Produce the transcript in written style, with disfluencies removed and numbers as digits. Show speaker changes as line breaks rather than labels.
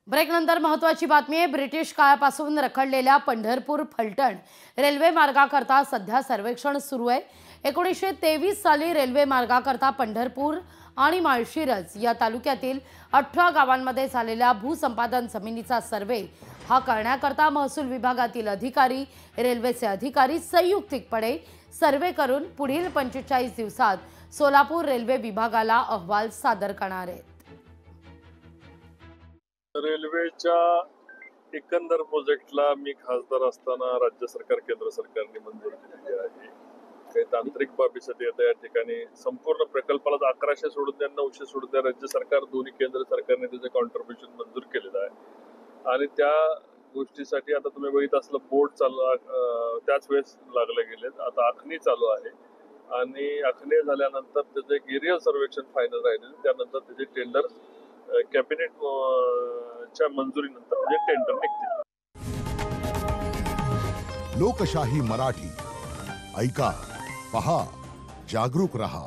ब्रेकनंतर महत्त्वाची बातमी आहे। ब्रिटिश काळापासून रखडलेल्या पंढरपूर फलटण रेल्वे मार्गाकरता सध्या सर्वेक्षण सुरू आहे। 1923 साली रेल्वे मार्गाकरता पंढरपूर आणि माळशिरस या तालुक्यातील 18 गावांमध्ये झालेल्या भूसंपादन जमिनीचा सर्वे हा करण्याकरता महसूल विभागातील अधिकारी, रेल्वेचे अधिकारी संयुक्तिकपणे सर्वे करून पुढील 45 दिवसात सोलापूर रेल्वे विभागाला अहवाल सादर करणार आहेत।
रेल्वेच्या एकंदर प्रोजेक्टला मी खासदार असताना राज्य सरकार केंद्र सरकारने मंजुरी दिली आहे। काही तांत्रिक बाबीसाठी आता या ठिकाणी संपूर्ण प्रकल्पाला 1100 सोडून द्या 900 सोडून द्या, राज्य सरकार दोन्ही केंद्र सरकारने त्याचे कॉन्ट्रिब्युशन मंजूर केलेलं आहे आणि त्या गोष्टीसाठी आता तुम्ही बघित असलं बोर्ड चालू त्याच वेळेस लागले गेलेत। आता आखणी चालू आहे आणि आखणी झाल्यानंतर त्याचे एक एरियल सर्वेक्षण फायनल राहिले, त्यानंतर त्याचे टेंडर कॅबिनेट च्या मंजुरीनंतर म्हणजे टेंडर निघतील।
लोकशाही मराठी ऐका, पहा, जागरूक रहा।